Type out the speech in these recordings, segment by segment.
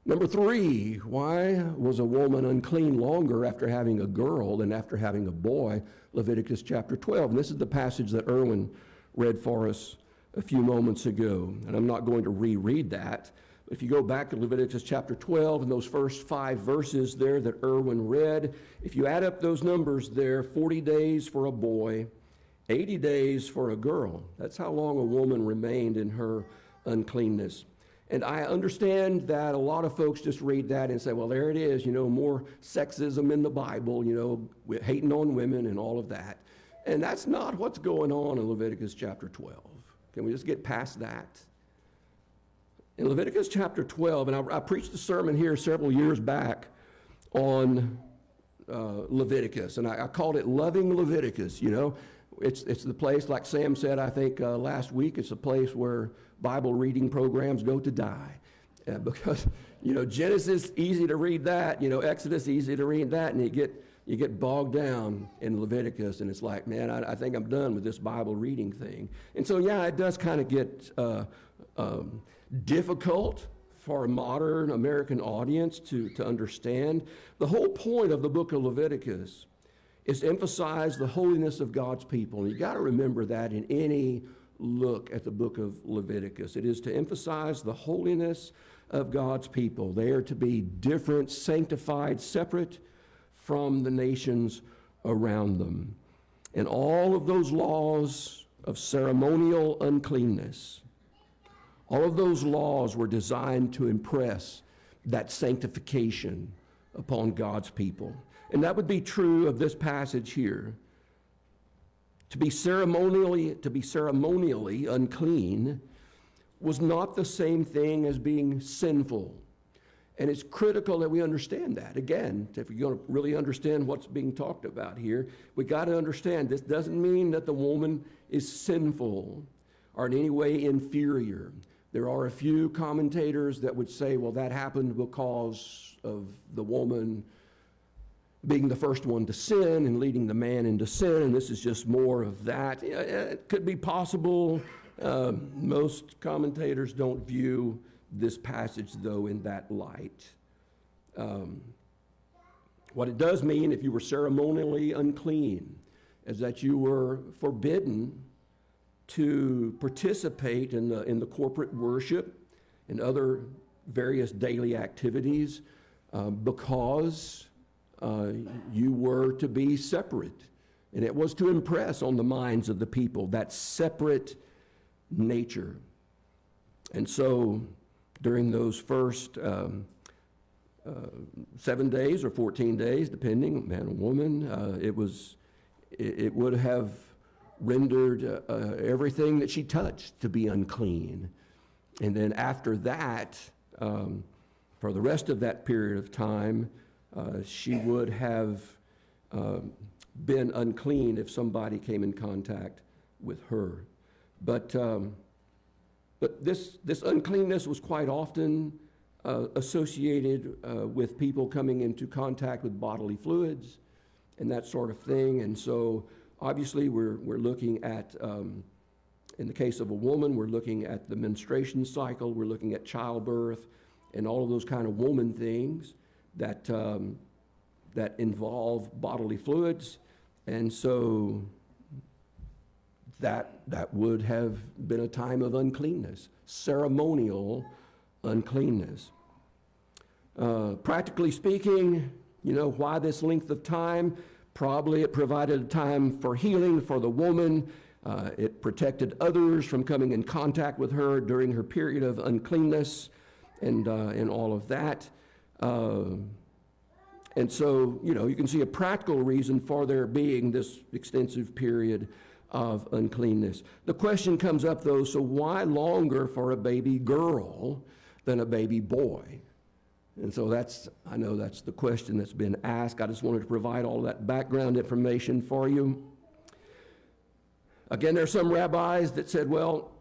Number 3, why was a woman unclean longer after having a girl than after having a boy? Leviticus chapter 12. And this is the passage that Erwin read for us a few moments ago. And I'm not going to reread that. But if you go back to Leviticus chapter 12 and those first 5 verses there that Erwin read, if you add up those numbers there, 40 days for a boy, 80 days for a girl. That's how long a woman remained in her uncleanness. And I understand that a lot of folks just read that and say, well, there it is, more sexism in the Bible, hating on women and all of that. And that's not what's going on in Leviticus chapter 12. Can we just get past that? In Leviticus chapter 12, and I preached a sermon here several years back on Leviticus, and I called it Loving Leviticus, It's the place, like Sam said, I think last week, it's a place where Bible reading programs go to die. Because, Genesis, easy to read that. Exodus, easy to read that. And you get bogged down in Leviticus. And it's like, man, I think I'm done with this Bible reading thing. And so, yeah, it does kind of get difficult for a modern American audience to understand. The whole point of the book of Leviticus is to emphasize the holiness of God's people. And you got to remember that in any look at the book of Leviticus. It is to emphasize the holiness of God's people. They are to be different, sanctified, separate from the nations around them. And all of those laws of ceremonial uncleanness, all of those laws were designed to impress that sanctification upon God's people. And that would be true of this passage here. To be ceremonially unclean was not the same thing as being sinful. And it's critical that we understand that. Again, if you're going to really understand what's being talked about here, we got to understand this doesn't mean that the woman is sinful or in any way inferior. There are a few commentators that would say, well, that happened because of the woman being the first one to sin and leading the man into sin, and this is just more of that. It could be possible. Most commentators don't view this passage, though, in that light. What it does mean, if you were ceremonially unclean, is that you were forbidden to participate in the corporate worship and other various daily activities because you were to be separate. And it was to impress on the minds of the people that separate nature. And so during those first 7 days or 14 days, depending, man or woman, it would have rendered everything that she touched to be unclean. And then after that, for the rest of that period of time, she would have been unclean if somebody came in contact with her. But this uncleanness was quite often associated with people coming into contact with bodily fluids and that sort of thing. And so obviously we're looking at, in the case of a woman, we're looking at the menstruation cycle, we're looking at childbirth and all of those kind of woman things that involve bodily fluids. And so that would have been a time of uncleanness, ceremonial uncleanness. Practically speaking, why this length of time? Probably it provided a time for healing for the woman. It protected others from coming in contact with her during her period of uncleanness and all of that. And so, you can see a practical reason for there being this extensive period of uncleanness. The question comes up, though, so why longer for a baby girl than a baby boy? And so I know that's the question that's been asked. I just wanted to provide all that background information for you. Again, there are some rabbis that said, well,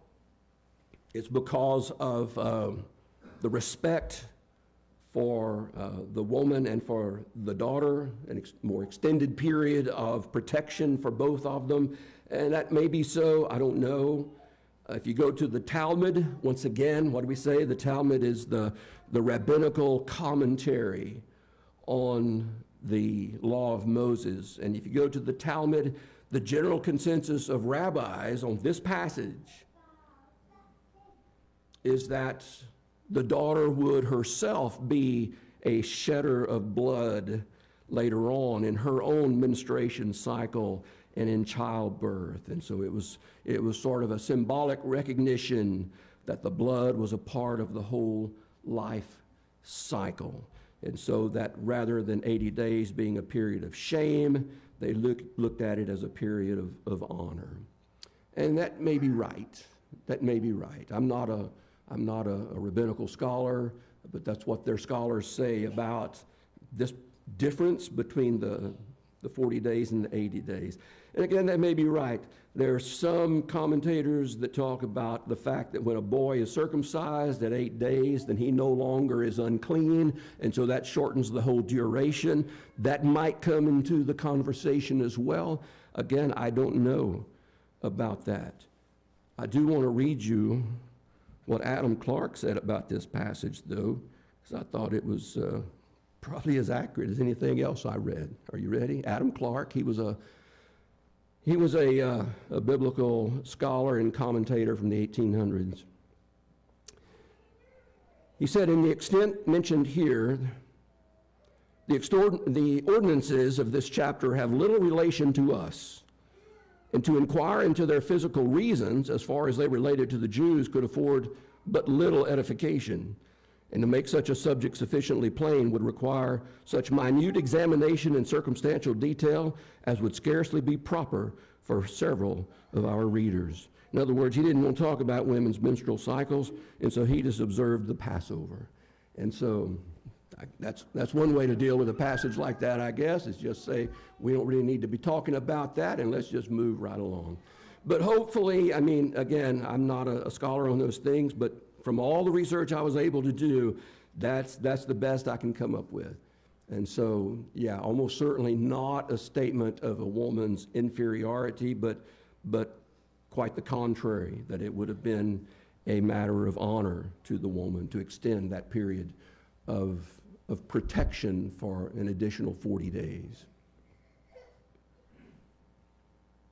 it's because of the respect for the woman and for the daughter, a more extended period of protection for both of them. And that may be so, I don't know. If you go to the Talmud, once again, what do we say? The Talmud is the rabbinical commentary on the law of Moses. And if you go to the Talmud, the general consensus of rabbis on this passage is that the daughter would herself be a shedder of blood later on in her own menstruation cycle and in childbirth. And so it was sort of a symbolic recognition that the blood was a part of the whole life cycle. And so that rather than 80 days being a period of shame, they looked at it as a period of honor. And that may be right. That may be right. I'm not a rabbinical scholar, but that's what their scholars say about this difference between the 40 days and the 80 days. And again, that may be right. There are some commentators that talk about the fact that when a boy is circumcised at 8 days, then he no longer is unclean, and so that shortens the whole duration. That might come into the conversation as well. Again, I don't know about that. I do want to read you what Adam Clark said about this passage, though, because I thought it was probably as accurate as anything else I read. Are you ready? Adam Clark, he was a biblical scholar and commentator from the 1800s. He said, in the extent mentioned here, the ordinances of this chapter have little relation to us, and to inquire into their physical reasons, as far as they related to the Jews, could afford but little edification. And to make such a subject sufficiently plain would require such minute examination and circumstantial detail as would scarcely be proper for several of our readers. In other words, he didn't want to talk about women's menstrual cycles, and so he just observed the Passover. And so that's one way to deal with a passage like that, I guess, is just say, we don't really need to be talking about that, and let's just move right along. But hopefully, I mean, again, I'm not a scholar on those things, but from all the research I was able to do, that's the best I can come up with. And so, yeah, almost certainly not a statement of a woman's inferiority, but quite the contrary, that it would have been a matter of honor to the woman to extend that period of protection for an additional 40 days.